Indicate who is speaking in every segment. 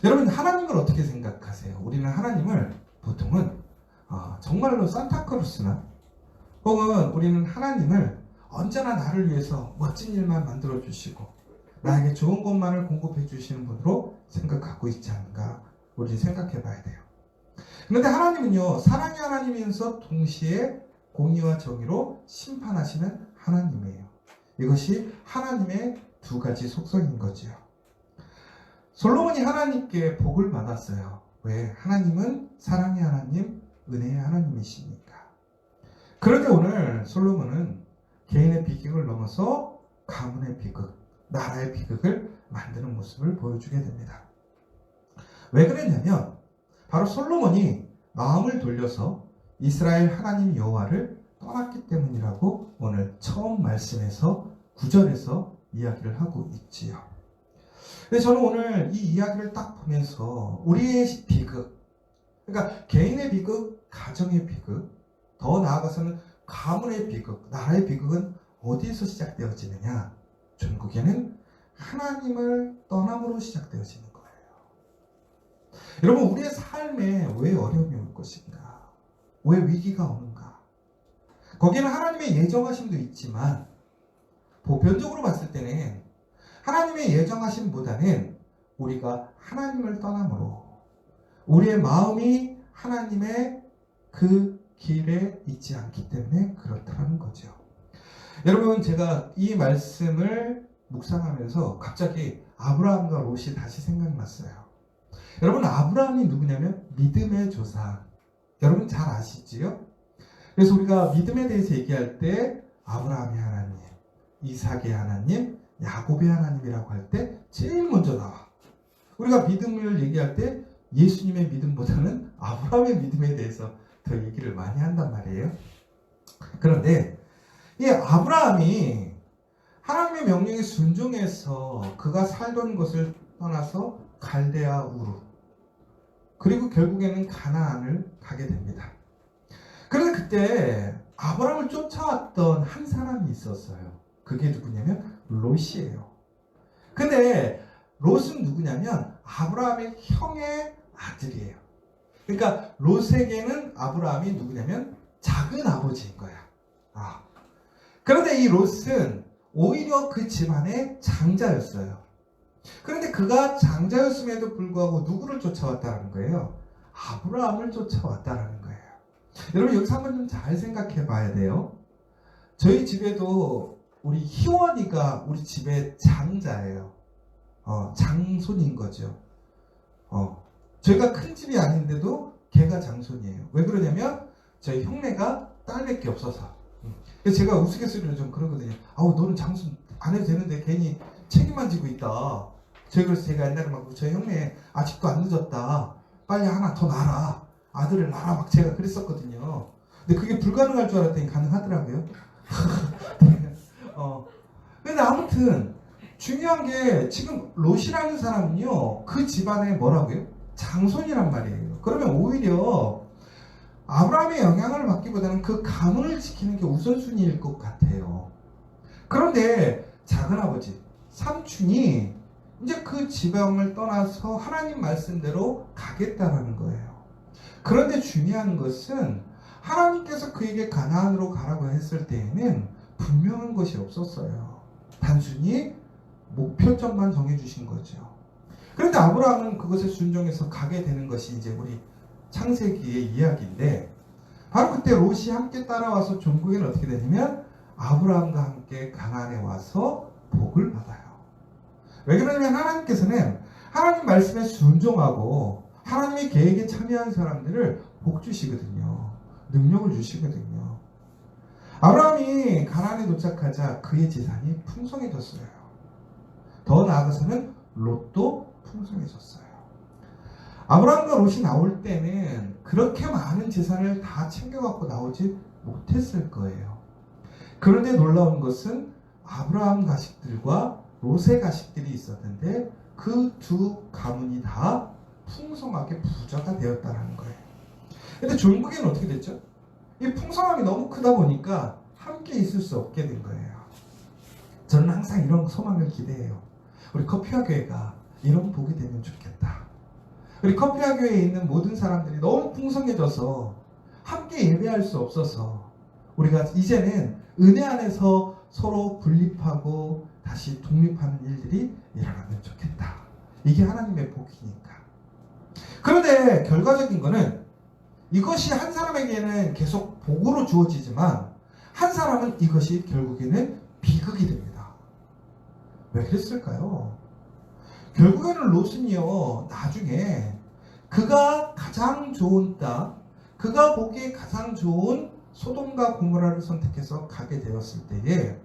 Speaker 1: 여러분, 하나님을 어떻게 생각하세요? 우리는 하나님을 보통은 정말로 산타크로스나 혹은 우리는 하나님을 언제나 나를 위해서 멋진 일만 만들어 주시고 나에게 좋은 것만을 공급해 주시는 분으로 생각하고 있지 않은가 우리 생각해 봐야 돼요. 그런데 하나님은요, 사랑의 하나님이면서 동시에 공의와 정의로 심판하시는 하나님이에요. 이것이 하나님의 두 가지 속성인 거죠. 솔로몬이 하나님께 복을 받았어요. 왜? 하나님은 사랑의 하나님, 은혜의 하나님이시니까. 그런데 오늘 솔로몬은 개인의 비극을 넘어서 가문의 비극, 나라의 비극을 만드는 모습을 보여주게 됩니다. 왜 그랬냐면 바로 솔로몬이 마음을 돌려서 이스라엘 하나님 여호와를 떠났기 때문이라고 오늘 처음 말씀에서 9절에서 이야기를 하고 있지요. 근데 저는 오늘 이 이야기를 딱 보면서 우리의 비극, 그러니까 개인의 비극, 가정의 비극, 더 나아가서는 가문의 비극, 나라의 비극은 어디에서 시작되어지느냐? 전국에는 하나님을 떠남으로 시작되어지는 거예요. 여러분, 우리의 삶에 왜 어려움이 올 것인가? 왜 위기가 오는가? 거기는 하나님의 예정하심도 있지만 보편적으로 봤을 때는 하나님의 예정하심보다는 우리가 하나님을 떠남으로 우리의 마음이 하나님의 그 길에 있지 않기 때문에 그렇다는 거죠. 여러분, 제가 이 말씀을 묵상하면서 갑자기 아브라함과 롯이 다시 생각났어요. 여러분, 아브라함이 누구냐면 믿음의 조상. 여러분 잘 아시지요? 그래서 우리가 믿음에 대해서 얘기할 때 아브라함의 하나님, 이삭의 하나님, 야곱의 하나님이라고 할 때 제일 먼저 나와. 우리가 믿음을 얘기할 때 예수님의 믿음보다는 아브라함의 믿음에 대해서 더 얘기를 많이 한단 말이에요. 그런데 이 아브라함이 하나님의 명령에 순종해서 그가 살던 곳을 떠나서 갈대아 우르, 그리고 결국에는 가나안을 가게 됩니다. 그런데 그때 아브라함을 쫓아왔던 한 사람이 있었어요. 그게 누구냐면 롯이에요. 근데 롯은 누구냐면 아브라함의 형의 아들이에요. 그러니까 롯에게는 아브라함이 누구냐면 작은 아버지인 거야. 그런데 이 롯은 오히려 그 집안의 장자였어요. 그런데 그가 장자였음에도 불구하고 누구를 쫓아왔다는 거예요? 아브라함을 쫓아왔다는 거예요. 여러분, 여기서 한번 좀 잘 생각해 봐야 돼요. 저희 집에도 우리 희원이가 우리 집의 장자예요. 장손인 거죠. 저희가 큰 집이 아닌데도 걔가 장손이에요. 왜 그러냐면 저희 형네가 딸밖에 없어서. 그래서 제가 우스갯소리로 좀 그러거든요. 너는 장손 안 해도 되는데 괜히 책임만 지고 있다. 그래서 제가 옛날에 막 저희 형네 아직도 안 늦었다. 빨리 하나 더 낳아라. 아들을 낳아라. 막 제가 그랬었거든요. 근데 그게 불가능할 줄 알았더니 가능하더라고요. 근데 아무튼 중요한 게 지금 롯이라는 사람은요, 그 집안에 뭐라고요? 장손이란 말이에요. 그러면 오히려 아브라함의 영향을 받기보다는 그 가문을 지키는 게 우선순위일 것 같아요. 그런데 작은아버지, 삼촌이 이제 그 지방을 떠나서 하나님 말씀대로 가겠다라는 거예요. 그런데 중요한 것은 하나님께서 그에게 가나안으로 가라고 했을 때에는 분명한 것이 없었어요. 단순히 목표점만 정해주신 거죠. 그런데 아브라함은 그것에 순종해서 가게 되는 것이 이제 우리 창세기의 이야기인데, 바로 그때 롯이 함께 따라와서 종국에는 어떻게 되냐면 아브라함과 함께 가나안에 와서 복을 받아요. 왜 그러냐면 하나님께서는 하나님 말씀에 순종하고 하나님의 계획에 참여한 사람들을 복 주시거든요. 능력을 주시거든요. 아브라함이 가나안에 도착하자 그의 재산이 풍성해졌어요. 더 나아가서는 롯도 풍성해졌어요. 아브라함과 롯이 나올 때는 그렇게 많은 재산을 다 챙겨갖고 나오지 못했을 거예요. 그런데 놀라운 것은 아브라함 가식들과 롯의 가식들이 있었는데 그 두 가문이 다 풍성하게 부자가 되었다는 거예요. 근데 종국에는 어떻게 됐죠? 이 풍성함이 너무 크다 보니까 함께 있을 수 없게 된 거예요. 저는 항상 이런 소망을 기대해요. 우리 커피와 교회가 이런 복이 되면 좋겠다. 우리 커피아 교회에 있는 모든 사람들이 너무 풍성해져서 함께 예배할 수 없어서 우리가 이제는 은혜 안에서 서로 분립하고 다시 독립하는 일들이 일어나면 좋겠다. 이게 하나님의 복이니까. 그런데 결과적인 거는 이것이 한 사람에게는 계속 복으로 주어지지만 한 사람은 이것이 결국에는 비극이 됩니다. 왜 그랬을까요? 결국에는 롯은요, 나중에 그가 가장 좋은 땅, 그가 보기에 가장 좋은 소돔과 고모라를 선택해서 가게 되었을 때에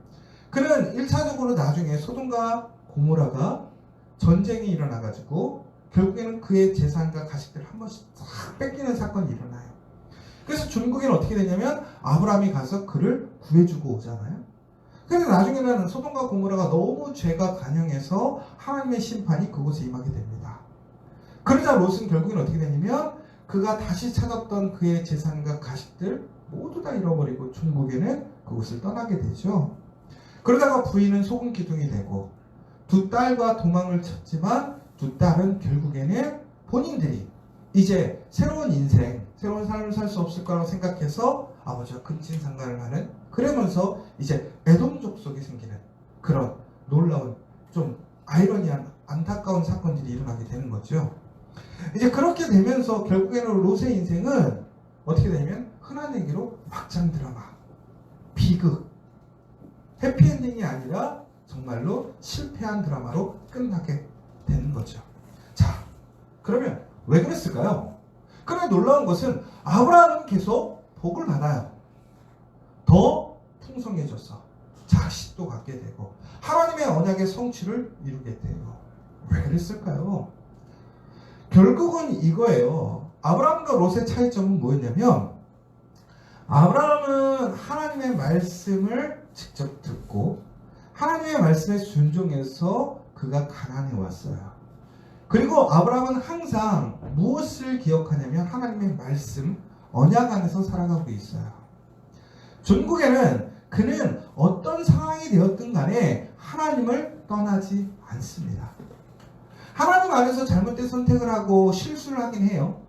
Speaker 1: 그는 1차적으로 나중에 소돔과 고모라가 전쟁이 일어나가지고 결국에는 그의 재산과 가식들을 한 번씩 싹 뺏기는 사건이 일어나요. 그래서 중국에는 어떻게 되냐면 아브라함이 가서 그를 구해주고 오잖아요. 그런데 나중에는 소돔과 고모라가 너무 죄가 간영해서 하나님의 심판이 그곳에 임하게 됩니다. 그러자 롯은 결국에는 어떻게 되냐면 그가 다시 찾았던 그의 재산과 가식들 모두 다 잃어버리고 중국에는 그곳을 떠나게 되죠. 그러다가 부인은 소금 기둥이 되고 두 딸과 도망을 쳤지만 두 딸은 결국에는 본인들이 이제 새로운 인생, 새로운 삶을 살 수 없을 거라고 생각해서 아버지와 근친상간을 하는, 그러면서 이제 에돔족 속에 생기는 그런 놀라운 좀 아이러니한 안타까운 사건들이 일어나게 되는 거죠. 이제 그렇게 되면서 결국에는 롯의 인생은 어떻게 되냐면 흔한 얘기로 막장 드라마, 비극, 해피엔딩이 아니라 정말로 실패한 드라마로 끝나게 되는 거죠. 자, 그러면 왜 그랬을까요? 그런데 놀라운 것은 아브라함은 계속 복을 받아요. 더 풍성해져서 자식도 갖게 되고 하나님의 언약의 성취를 이루게 돼요. 왜 그랬을까요? 결국은 이거예요. 아브라함과 롯의 차이점은 뭐였냐면 아브라함은 하나님의 말씀을 직접 듣고 하나님의 말씀에 순종해서 그가 가나안에 왔어요. 그리고 아브라함은 항상 무엇을 기억하냐면 하나님의 말씀, 언약 안에서 살아가고 있어요. 중국에는 그는 어떤 상황이 되었든 간에 하나님을 떠나지 않습니다. 하나님 안에서 잘못된 선택을 하고 실수를 하긴 해요.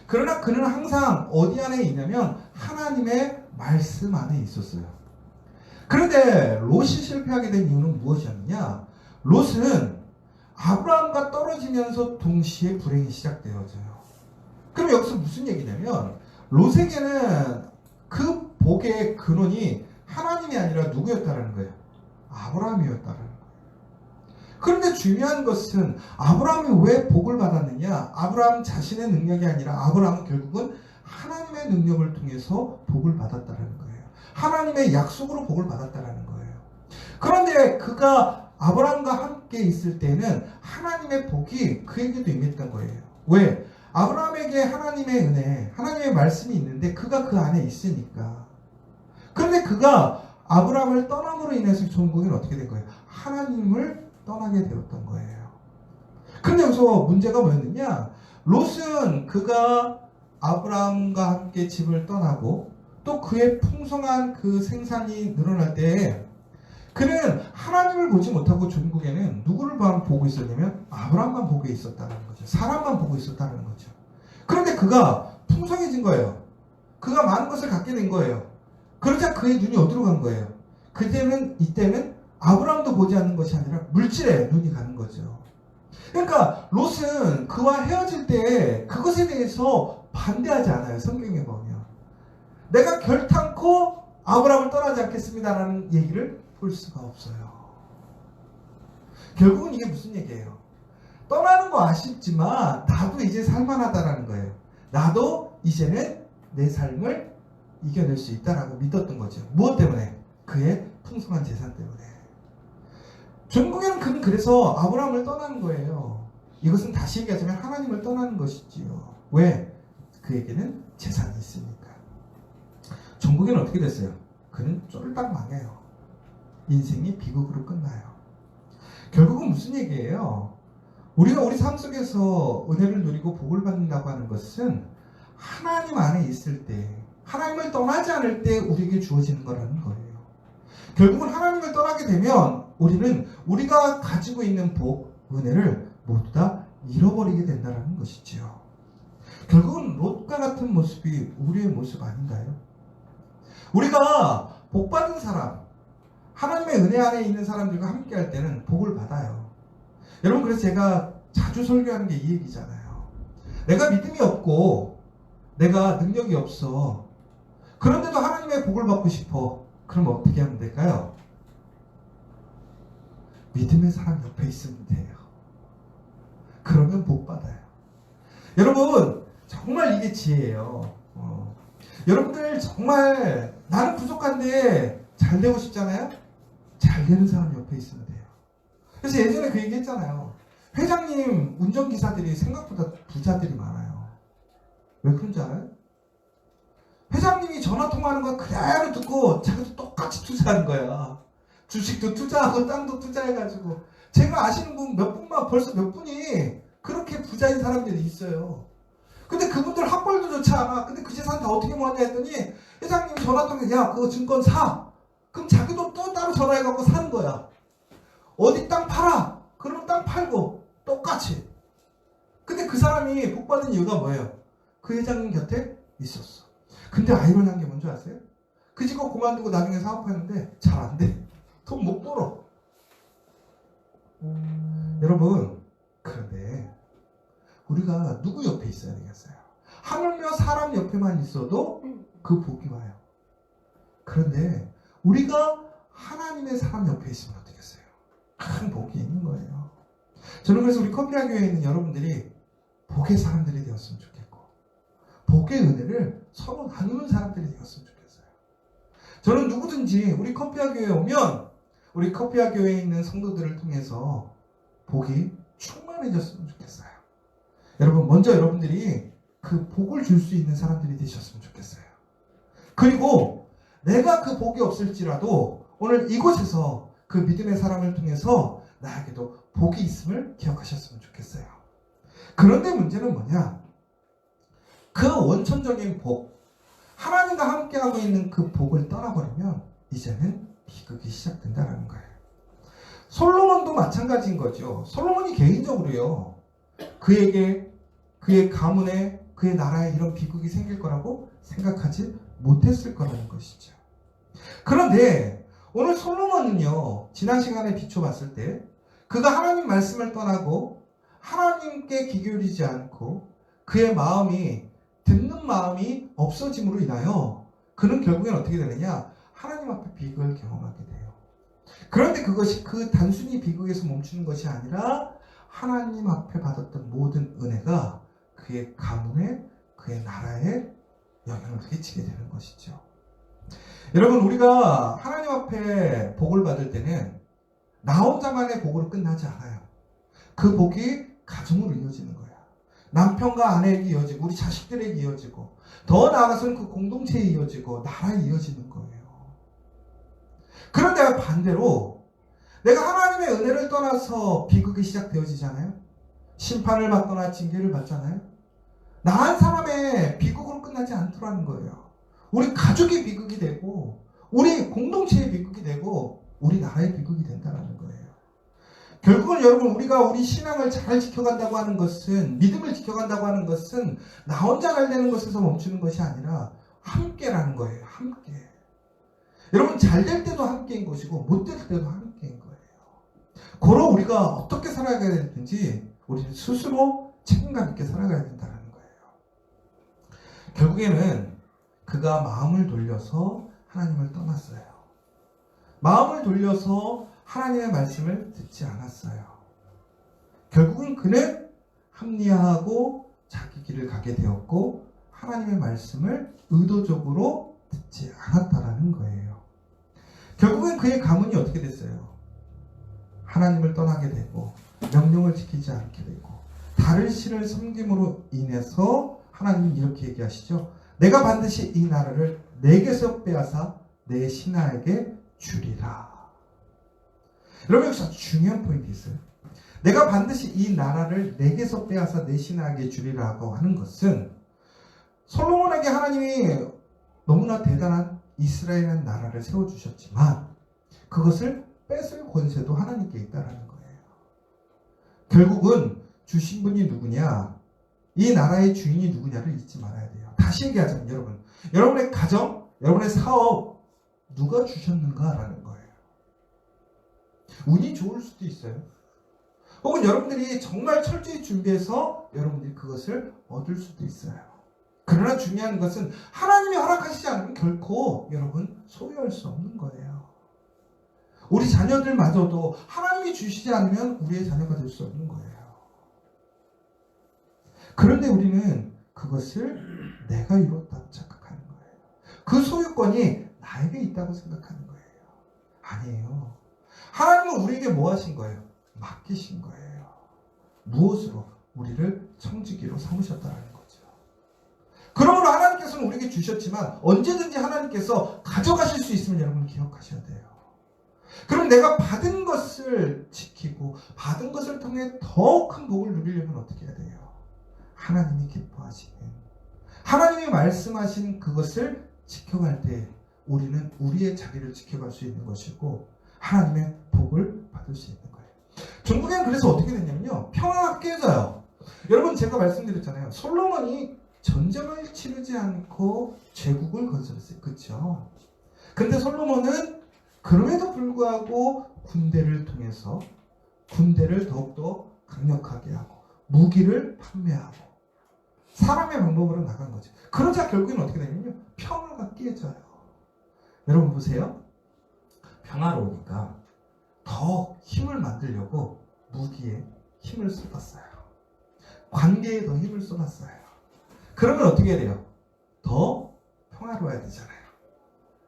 Speaker 1: 그러나 그는 항상 어디 안에 있냐면 하나님의 말씀 안에 있었어요. 그런데 롯이 실패하게 된 이유는 무엇이었느냐? 롯은 아브라함과 떨어지면서 동시에 불행이 시작되어져요. 그럼 여기서 무슨 얘기냐면 롯에게는 그 복의 근원이 하나님이 아니라 누구였다라는 거예요? 아브라함이었다라는 거예요. 그런데 중요한 것은 아브라함이 왜 복을 받았느냐? 아브라함 자신의 능력이 아니라 아브라함은 결국은 하나님의 능력을 통해서 복을 받았다라는 거예요. 하나님의 약속으로 복을 받았다라는 거예요. 그런데 그가 아브라함과 함께 있을 때는 하나님의 복이 그에게도 임했던 거예요. 왜? 아브라함에게 하나님의 은혜, 하나님의 말씀이 있는데 그가 그 안에 있으니까. 그런데 그가 아브라함을 떠남으로 인해서 종국은 어떻게 된 거예요? 하나님을 떠나게 되었던 거예요. 그런데 여기서 문제가 뭐였느냐? 롯은 그가 아브라함과 함께 집을 떠나고 또 그의 풍성한 그 생산이 늘어날 때 그는 하나님을 보지 못하고 종국에는 누구를 보고 있었냐면 아브라함만 보고 있었다는 거죠. 사람만 보고 있었다는 거죠. 그런데 그가 풍성해진 거예요. 그가 많은 것을 갖게 된 거예요. 그러자 그의 눈이 어디로 간 거예요? 이때는 아브라함도 보지 않는 것이 아니라 물질에 눈이 가는 거죠. 그러니까 롯은 그와 헤어질 때 그것에 대해서 반대하지 않아요. 성경에 보면. 내가 결탄코 아브라함을 떠나지 않겠습니다라는 얘기를 볼 수가 없어요. 결국은 이게 무슨 얘기예요? 떠나는 거 아쉽지만 나도 이제 살만하다라는 거예요. 나도 이제는 내 삶을 이겨낼 수 있다라고 믿었던 거죠. 무엇 때문에? 그의 풍성한 재산 때문에. 결국에는 그는 그래서 아브라함을 떠나는 거예요. 이것은 다시 얘기하자면 하나님을 떠나는 것이지요. 왜? 그에게는 재산이 있으니까. 종국에는 어떻게 됐어요? 그는 쫄딱 망해요. 인생이 비극으로 끝나요. 결국은 무슨 얘기예요? 우리가 우리 삶 속에서 은혜를 누리고 복을 받는다고 하는 것은 하나님 안에 있을 때, 하나님을 떠나지 않을 때 우리에게 주어지는 거라는 거예요. 결국은 하나님을 떠나게 되면 우리는 우리가 가지고 있는 복, 은혜를 모두 다 잃어버리게 된다는 것이지요. 결국은 롯과 같은 모습이 우리의 모습 아닌가요? 우리가 복받은 사람, 하나님의 은혜 안에 있는 사람들과 함께 할 때는 복을 받아요. 여러분, 그래서 제가 자주 설교하는 게 이 얘기잖아요. 내가 믿음이 없고 내가 능력이 없어. 그런데도 하나님의 복을 받고 싶어. 그럼 어떻게 하면 될까요? 믿음의 사람 옆에 있으면 돼요. 그러면 복 받아요. 여러분, 정말 이게 지혜예요. 여러분들 정말 나는 부족한데 잘 되고 싶잖아요? 잘 되는 사람 옆에 있으면 돼요. 그래서 예전에 그 얘기 했잖아요. 회장님 운전기사들이 생각보다 부자들이 많아요. 왜 그런 줄 알아요? 회장님이 전화통화하는 거 그대로 듣고 자기도 똑같이 투자하는 거야. 주식도 투자하고 땅도 투자해가지고. 제가 아시는 분 몇 분만 벌써 몇 분이 그렇게 부자인 사람들이 있어요. 근데 그분들 학벌도 좋지 않아. 근데 그 재산 다 어떻게 모았냐 했더니 회장님 전화통화, 야 그거 증권 사. 그럼 자기도 또 따로 전화해갖고 사는 거야. 어디 땅 팔아. 그러면 땅 팔고 똑같이. 근데 그 사람이 복 받은 이유가 뭐예요? 그 회장님 곁에 있었어. 근데 아이러니한 게 뭔지 아세요? 그 직업 그만두고 나중에 사업하는데 잘 안 돼. 돈 못 벌어. 여러분, 그런데 우리가 누구 옆에 있어야 되겠어요? 하물며 사람 옆에만 있어도 그 복이 와요. 그런데 우리가 하나님의 사람 옆에 있으면 어떻겠어요? 큰 복이 있는 거예요. 저는 그래서 우리 커피아 교회에 있는 여러분들이 복의 사람들이 되었으면 좋겠고, 복의 은혜를 서로 나누는 사람들이 되었으면 좋겠어요. 저는 누구든지 우리 커피아 교회에 오면 우리 커피아 교회에 있는 성도들을 통해서 복이 충만해졌으면 좋겠어요. 여러분, 먼저 여러분들이 그 복을 줄 수 있는 사람들이 되셨으면 좋겠어요. 그리고 내가 그 복이 없을지라도 오늘 이곳에서 그 믿음의 사람을 통해서 나에게도 복이 있음을 기억하셨으면 좋겠어요. 그런데 문제는 뭐냐? 그 원천적인 복, 하나님과 함께하고 있는 그 복을 떠나버리면 이제는 비극이 시작된다는 거예요. 솔로몬도 마찬가지인 거죠. 솔로몬이 개인적으로요, 그에게, 그의 가문에, 그의 나라에 이런 비극이 생길 거라고 생각하지 못했을 거라는 것이죠. 그런데 오늘 솔로몬은요, 지난 시간에 비춰봤을 때 그가 하나님 말씀을 떠나고 하나님께 귀 기울이지 않고 그의 마음이, 듣는 마음이 없어짐으로 인하여 그는 결국엔 어떻게 되느냐? 하나님 앞에 비극을 경험하게 돼요. 그런데 그것이 그 단순히 비극에서 멈추는 것이 아니라 하나님 앞에 받았던 모든 은혜가 그의 가문에, 그의 나라에 영향을 끼치게 되는 것이죠. 여러분, 우리가 하나님 앞에 복을 받을 때는 나 혼자만의 복으로 끝나지 않아요. 그 복이 가정으로 이어지는 거야. 남편과 아내에게 이어지고 우리 자식들에게 이어지고 더 나아가서는 그 공동체에 이어지고 나라에 이어지는 거예요. 그런데 반대로 내가 하나님의 은혜를 떠나서 비극이 시작되어지잖아요. 심판을 받거나 징계를 받잖아요. 나 한 사람의 비극으로 끝나지 않더라는 거예요. 우리 가족의 비극이 되고 우리 공동체의 비극이 되고 우리 나라의 비극이 된다는 거예요. 결국은 여러분, 우리가 우리 신앙을 잘 지켜간다고 하는 것은, 믿음을 지켜간다고 하는 것은 나 혼자 잘 되는 것에서 멈추는 것이 아니라 함께라는 거예요. 함께. 여러분, 잘 될 때도 함께인 것이고 못 될 때도 함께인 거예요. 고로 우리가 어떻게 살아가야 되는지 우리는 스스로 책임감 있게 살아가야 된다는 거예요. 결국에는 그가 마음을 돌려서 하나님을 떠났어요. 마음을 돌려서 하나님의 말씀을 듣지 않았어요. 결국은 그는 합리화하고 자기 길을 가게 되었고 하나님의 말씀을 의도적으로 듣지 않았다라는 거예요. 결국엔 그의 가문이 어떻게 됐어요? 하나님을 떠나게 되고 명령을 지키지 않게 되고 다른 신을 섬김으로 인해서 하나님은 이렇게 얘기하시죠. 내가 반드시 이 나라를 내게서 빼앗아 내 신하에게 주리라. 여러분, 여기서 중요한 포인트 있어요. 내가 반드시 이 나라를 내게서 빼앗아 내 신하에게 주리라고 하는 것은 솔로몬에게 하나님이 너무나 대단한 이스라엘이라는 나라를 세워주셨지만 그것을 뺏을 권세도 하나님께 있다는 거예요. 결국은 주신 분이 누구냐? 이 나라의 주인이 누구냐를 잊지 말아야 돼요. 다시 얘기하자면 여러분, 여러분의 가정, 여러분의 사업 누가 주셨는가라는 거예요. 운이 좋을 수도 있어요. 혹은 여러분들이 정말 철저히 준비해서 여러분들이 그것을 얻을 수도 있어요. 그러나 중요한 것은 하나님이 허락하시지 않으면 결코 여러분 소유할 수 없는 거예요. 우리 자녀들마저도 하나님이 주시지 않으면 우리의 자녀가 될 수 없는 거예요. 그런데 우리는 그것을 내가 이뤘다고 착각하는 거예요. 그 소유권이 나에게 있다고 생각하는 거예요. 아니에요. 하나님은 우리에게 뭐 하신 거예요? 맡기신 거예요. 무엇으로? 우리를 청지기로 삼으셨다는 거죠. 그러므로 하나님께서는 우리에게 주셨지만 언제든지 하나님께서 가져가실 수 있으면 여러분 기억하셔야 돼요. 그럼 내가 받은 것을 지키고 받은 것을 통해 더 큰 복을 누리려면 어떻게 해야 돼요? 하나님이 기뻐하시는, 하나님이 말씀하신 그것을 지켜갈 때 우리는 우리의 자리를 지켜갈 수 있는 것이고 하나님의 복을 받을 수 있는 거예요. 중국엔 그래서 어떻게 됐냐면요, 평화가 깨져요. 여러분, 제가 말씀드렸잖아요. 솔로몬이 전쟁을 치르지 않고 제국을 건설했어요. 그렇죠? 근데 솔로몬은 그럼에도 불구하고 군대를 통해서 군대를 더욱더 강력하게 하고 무기를 판매하고 사람의 방법으로 나간 거죠. 그러자 결국에는 어떻게 되냐면요, 평화가 깨져요. 여러분 보세요. 평화로우니까 더 힘을 만들려고 무기에 힘을 쏟았어요. 관계에 더 힘을 쏟았어요. 그러면 어떻게 돼요? 더 평화로워야 되잖아요.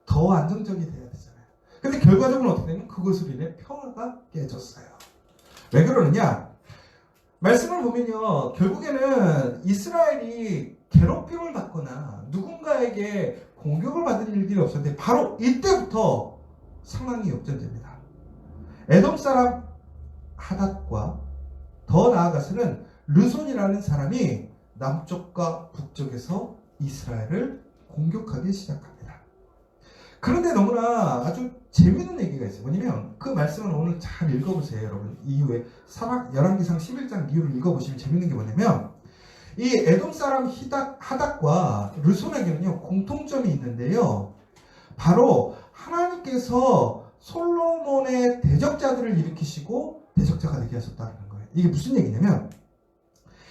Speaker 1: 더 안정적이 돼야 되잖아요. 근데 결과적으로 어떻게 되냐면 그것으로 인해 평화가 깨졌어요. 왜 그러느냐? 말씀을 보면요, 결국에는 이스라엘이 괴롭힘을 받거나 누군가에게 공격을 받은 일들이 없었는데 바로 이때부터 상황이 역전됩니다. 에돔 사람 하닷과 더 나아가서는 르손이라는 사람이 남쪽과 북쪽에서 이스라엘을 공격하기 시작합니다. 그런데 너무나 아주 재미있는 얘기가 있어요. 뭐냐면 그 말씀을 오늘 잘 읽어보세요. 여러분, 이후에 열왕기상 11장 이후를 읽어보시면 재미있는 게 뭐냐면 이 에돔 사람 하닷과 르손에게는요 공통점이 있는데요, 바로 하나님께서 솔로몬의 대적자들을 일으키시고 대적자가 되게 하셨다는 거예요. 이게 무슨 얘기냐면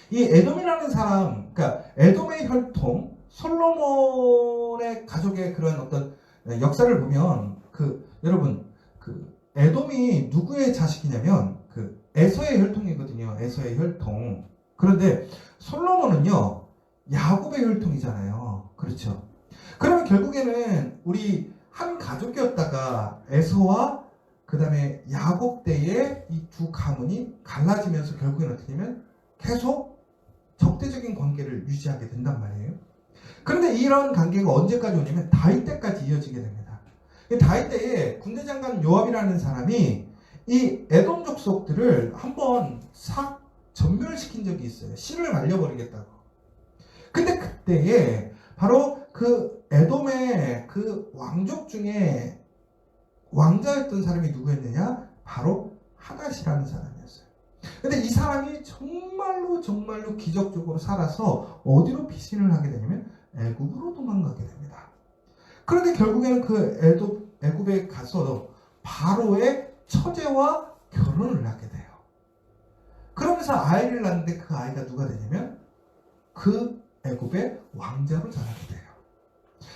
Speaker 1: 이 에돔이라는 사람, 그러니까 에돔의 혈통, 솔로몬의 가족의 그런 어떤 역사를 보면 여러분 에돔이 누구의 자식이냐면 에서의 혈통이거든요. 에서의 혈통. 그런데 솔로몬은요 야곱의 혈통이잖아요. 그렇죠? 그러면 결국에는 우리 한 가족이었다가 에서와 그 다음에 야곱 때에 이 두 가문이 갈라지면서 결국에는 어떻게 되면 계속 적대적인 관계를 유지하게 된단 말이에요. 그런데 이런 관계가 언제까지 오냐면 다윗 때까지 이어지게 됩니다. 다윗 때에 군대 장관 요압이라는 사람이 이 에돔 족속들을 한번 싹 전멸시킨 적이 있어요. 씨를 말려버리겠다고. 근데 그때에 바로 그 에돔의 그 왕족 중에 왕자였던 사람이 누구였느냐? 바로 하닷이라는 사람이었어요. 근데 이 사람이 정말로 기적적으로 살아서 어디로 피신을 하게 되냐면 애굽으로 도망가게 됩니다. 그런데 결국에는 그 애굽에 가서 바로의 처제와 결혼을 하게 돼요. 그러면서 아이를 낳는데 그 아이가 누가 되냐면 그 애굽의 왕자로 자라게 돼요.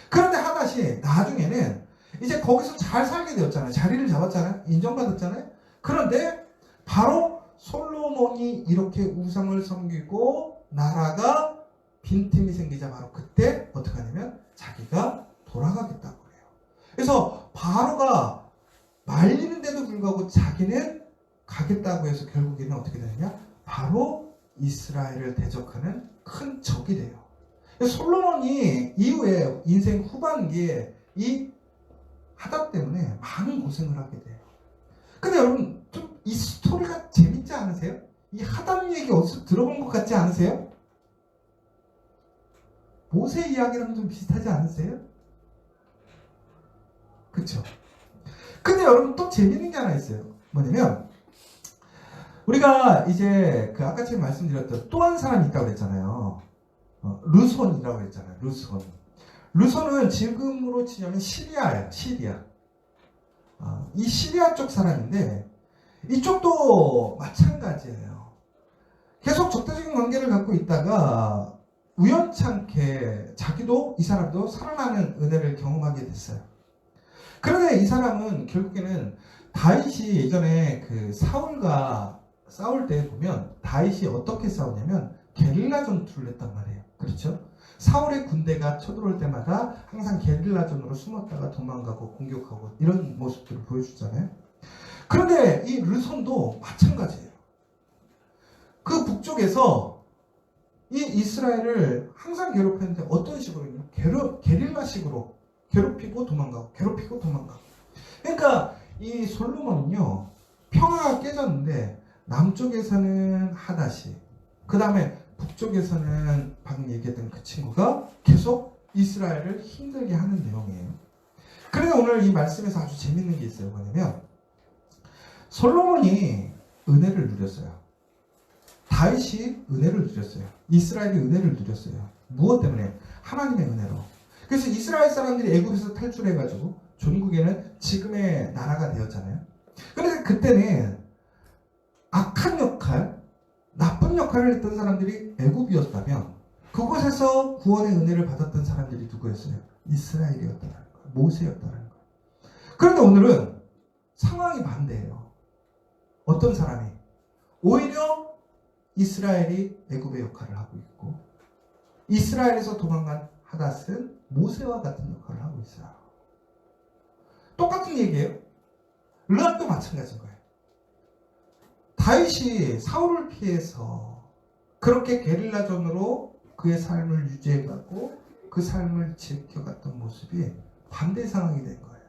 Speaker 1: 그런데 하닷이 나중에는 이제 거기서 잘 살게 되었잖아요. 자리를 잡았잖아요. 인정받았잖아요. 그런데 바로 솔로몬이 이렇게 우상을 섬기고 나라가 빈틈이 생기자 바로 그때 어떻게 하냐면 자기가 돌아가겠다고 해요. 그래서 바로가 말리는데도 불구하고 자기는 가겠다고 해서 결국에는 어떻게 되느냐? 바로 이스라엘을 대적하는 큰 적이 돼요. 솔로몬이 이후에 인생 후반기에 이 하닷 때문에 많은 고생을 하게 돼요. 근데 여러분 좀 이 스토리가 재밌지 않으세요? 이 하닷 얘기 어디서 들어본 것 같지 않으세요? 모세 이야기랑 좀 비슷하지 않으세요? 그쵸? 근데 여러분 또 재밌는 게 하나 있어요. 뭐냐면 우리가 이제 그 아까 제가 말씀드렸던 또 한 사람이 있다고 그랬잖아요. 르손이라고 그랬잖아요. 르손. 르손은 지금으로 치자면 시리아예요. 시리아. 이 시리아 쪽 사람인데 이쪽도 마찬가지예요. 계속 적대적인 관계를 갖고 있다가 우연찮게 자기도 이 사람도 살아나는 은혜를 경험하게 됐어요. 그런데 이 사람은 결국에는 다윗이 예전에 그 사울과 싸울 때 보면 다윗이 어떻게 싸우냐면 게릴라 전투를 했단 말이에요. 그렇죠? 사울의 군대가 쳐들어올 때마다 항상 게릴라전으로 숨었다가 도망가고 공격하고 이런 모습들을 보여주잖아요. 그런데 이 르손도 마찬가지예요. 그 북쪽에서 이 이스라엘을 항상 괴롭혔는데 어떤 식으로요? 게릴라식으로 괴롭히고 도망가고 괴롭히고 도망가고. 그러니까 이 솔로몬은요, 평화가 깨졌는데 남쪽에서는 하닷이, 그 다음에 북쪽에서는 방금 얘기했던 그 친구가 계속 이스라엘을 힘들게 하는 내용이에요. 그런데 오늘 이 말씀에서 아주 재밌는 게 있어요. 뭐냐면 솔로몬이 은혜를 누렸어요. 다윗이 은혜를 누렸어요. 이스라엘이 은혜를 누렸어요. 무엇 때문에? 하나님의 은혜로. 그래서 이스라엘 사람들이 애굽에서 탈출해가지고 종국에는 지금의 나라가 되었잖아요. 그런데 그때는 악한 역할, 나쁜 역할을 했던 사람들이 애굽이었다면 그곳에서 구원의 은혜를 받았던 사람들이 누구였어요? 이스라엘이었다는 거예요. 모세였다는 거예요. 그런데 오늘은 상황이 반대예요. 어떤 사람이? 오히려 이스라엘이 애굽의 역할을 하고 있고 이스라엘에서 도망간 하닷은 모세와 같은 역할을 하고 있어요. 똑같은 얘기예요. 르압도 마찬가지인 거예요. 다윗이 사울을 피해서 그렇게 게릴라전으로 그의 삶을 유지해가고 그 삶을 지켜갔던 모습이 반대 상황이 된 거예요.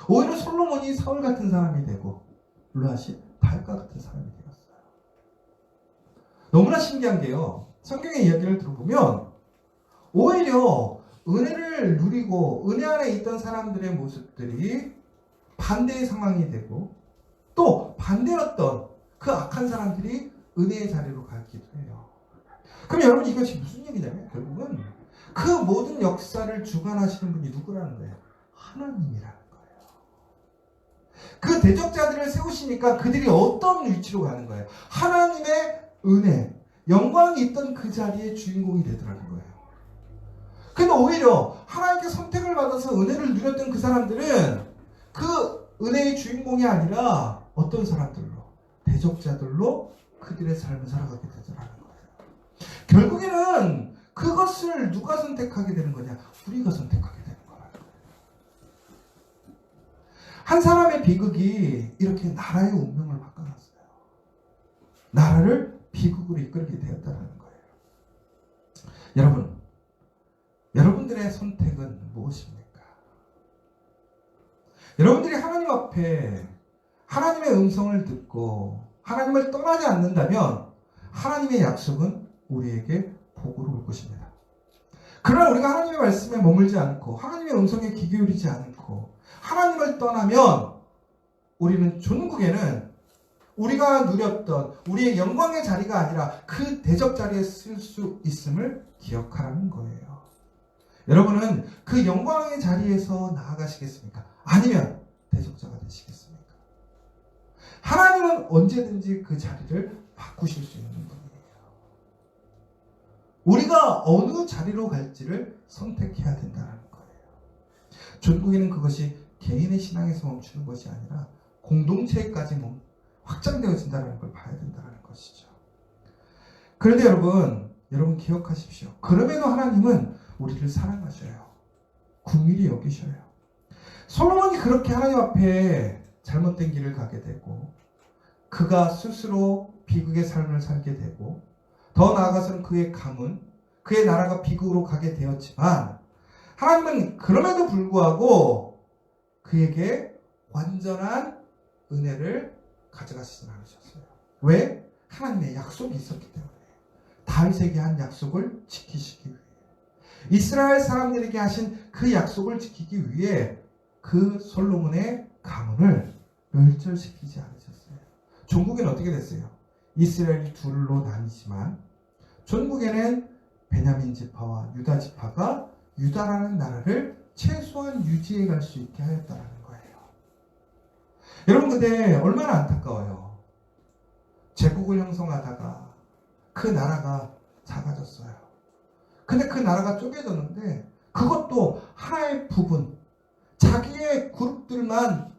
Speaker 1: 오히려 솔로몬이 사울 같은 사람이 되고 르압이 다윗과 같은 사람이 되었어요. 너무나 신기한 게요. 성경의 이야기를 들어보면 오히려 은혜를 누리고 은혜 안에 있던 사람들의 모습들이 반대의 상황이 되고 또 반대였던 그 악한 사람들이 은혜의 자리로 가기도 해요. 그럼 여러분 이것이 무슨 얘기냐면 결국은 그 모든 역사를 주관하시는 분이 누구라는 거예요? 하나님이라는 거예요. 그 대적자들을 세우시니까 그들이 어떤 위치로 가는 거예요? 하나님의 은혜, 영광이 있던 그 자리의 주인공이 되더라는 거예요. 근데 오히려 하나님께 선택을 받아서 은혜를 누렸던 그 사람들은 그 은혜의 주인공이 아니라 어떤 사람들로? 대적자들로 그들의 삶을 살아가게 되더라는 거예요. 결국에는 그것을 누가 선택하게 되는 거냐? 우리가 선택하게 되는 거예요. 한 사람의 비극이 이렇게 나라의 운명을 바꿔놨어요. 나라를 비극으로 이끌게 되었다는 거예요. 여러분들의 선택은 무엇입니까? 여러분들이 하나님 앞에 하나님의 음성을 듣고 하나님을 떠나지 않는다면 하나님의 약속은 우리에게 복으로 올 것입니다. 그러나 우리가 하나님의 말씀에 머물지 않고 하나님의 음성에 귀 기울이지 않고 하나님을 떠나면 우리는 존국에는 우리가 누렸던 우리의 영광의 자리가 아니라 그 대적 자리에 쓸 수 있음을 기억하라는 거예요. 여러분은 그 영광의 자리에서 나아가시겠습니까? 아니면 대적자가 되시겠습니까? 하나님은 언제든지 그 자리를 바꾸실 수 있는 분이에요. 우리가 어느 자리로 갈지를 선택해야 된다는 거예요. 전국에는 그것이 개인의 신앙에서 멈추는 것이 아니라 공동체까지 확장되어진다는 걸 봐야 된다는 것이죠. 그런데 여러분 기억하십시오. 그럼에도 하나님은 우리를 사랑하셔요. 긍휼히 여기셔요. 솔로몬이 그렇게 하나님 앞에 잘못된 길을 가게 되고 그가 스스로 비극의 삶을 살게 되고 더 나아가서는 그의 가문, 그의 나라가 비극으로 가게 되었지만 하나님은 그럼에도 불구하고 그에게 완전한 은혜를 가져가시지 않으셨어요. 왜? 하나님의 약속이 있었기 때문에. 다윗에게 한 약속을 지키시기 위해. 이스라엘 사람들에게 하신 그 약속을 지키기 위해 그 솔로몬의 가문을 멸절시키지 않으셨어요. 종국에는 어떻게 됐어요? 이스라엘이 둘로 나뉘지만 전국에는 베냐민 지파와 유다 지파가 유다라는 나라를 최소한 유지해 갈 수 있게 하였다라는 거예요. 여러분, 근데 얼마나 안타까워요. 제국을 형성하다가 그 나라가 작아졌어요. 근데 그 나라가 쪼개졌는데 그것도 하나의 부분, 자기의 그룹들만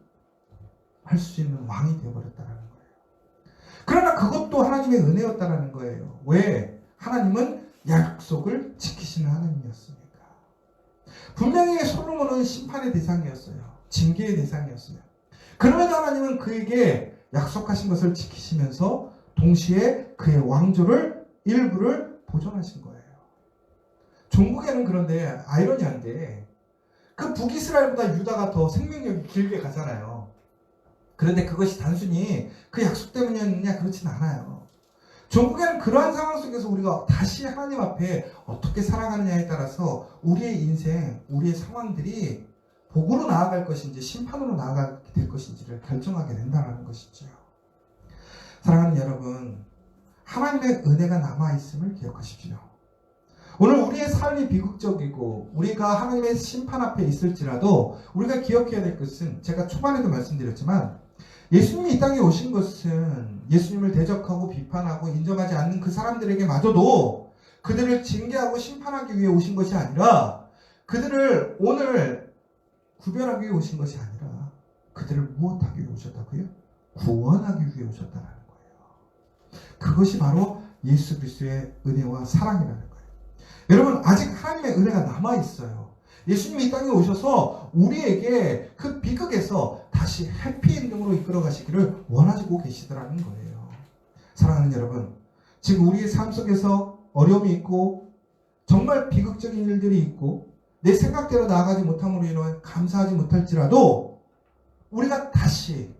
Speaker 1: 할 수 있는 왕이 되어버렸다는 거예요. 그러나 그것도 하나님의 은혜였다는 거예요. 왜? 하나님은 약속을 지키시는 하나님이었으니까. 분명히 솔로몬은 심판의 대상이었어요. 징계의 대상이었어요. 그러면 하나님은 그에게 약속하신 것을 지키시면서 동시에 그의 왕조를 일부를 보존하신 거예요. 종국에는 그런데 아이러니한데 그 북이스라엘보다 유다가 더 생명력이 길게 가잖아요. 그런데 그것이 단순히 그 약속 때문이었느냐? 그렇진 않아요. 종국에는 그러한 상황 속에서 우리가 다시 하나님 앞에 어떻게 살아가느냐에 따라서 우리의 인생, 우리의 상황들이 복으로 나아갈 것인지 심판으로 나아가게 될 것인지를 결정하게 된다는 것이죠. 사랑하는 여러분, 하나님의 은혜가 남아있음을 기억하십시오. 오늘 우리의 삶이 비극적이고 우리가 하나님의 심판 앞에 있을지라도 우리가 기억해야 될 것은, 제가 초반에도 말씀드렸지만 예수님이 이 땅에 오신 것은 예수님을 대적하고 비판하고 인정하지 않는 그 사람들에게 마저도 그들을 징계하고 심판하기 위해 오신 것이 아니라 그들을 오늘 구별하기 위해 오신 것이 아니라 그들을 무엇하기 위해 오셨다고요? 구원하기 위해 오셨다는 거예요. 그것이 바로 예수 그리스도의 은혜와 사랑이라는 거예요. 여러분, 아직 하나님의 은혜가 남아있어요. 예수님이 이 땅에 오셔서 우리에게 그 비극에서 다시 해피엔딩으로 이끌어 가시기를 원하시고 계시더라는 거예요. 사랑하는 여러분, 지금 우리의 삶 속에서 어려움이 있고 정말 비극적인 일들이 있고 내 생각대로 나아가지 못함으로 인해 감사하지 못할지라도 우리가 다시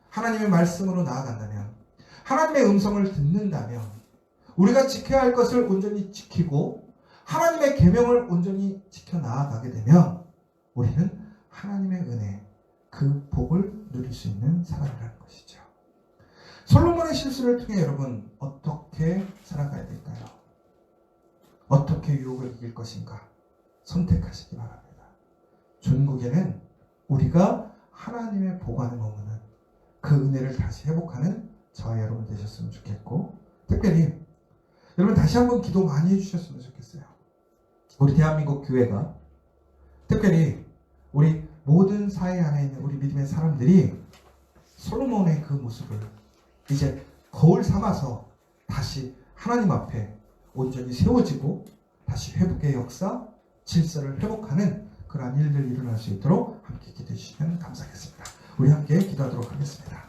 Speaker 1: 하나님의 말씀으로 나아간다면, 하나님의 음성을 듣는다면, 우리가 지켜야 할 것을 온전히 지키고 하나님의 계명을 온전히 지켜나가게 되면 우리는 하나님의 은혜, 그 복을 누릴 수 있는 사람이라는 것이죠. 솔로몬의 실수를 통해 여러분 어떻게 살아가야 될까요? 어떻게 유혹을 이길 것인가? 선택하시기 바랍니다. 전국에는 우리가 하나님의 복 안에 머무는 그 은혜를 다시 회복하는 저와 여러분 되셨으면 좋겠고, 특별히 여러분 다시 한번 기도 많이 해주셨으면 좋겠어요. 우리 대한민국 교회가, 특별히 우리 모든 사회 안에 있는 우리 믿음의 사람들이 솔로몬의 그 모습을 이제 거울 삼아서 다시 하나님 앞에 온전히 세워지고 다시 회복의 역사, 질서를 회복하는 그러한 일들이 일어날 수 있도록 함께 기도해 주시면 감사하겠습니다. 우리 함께 기도하도록 하겠습니다.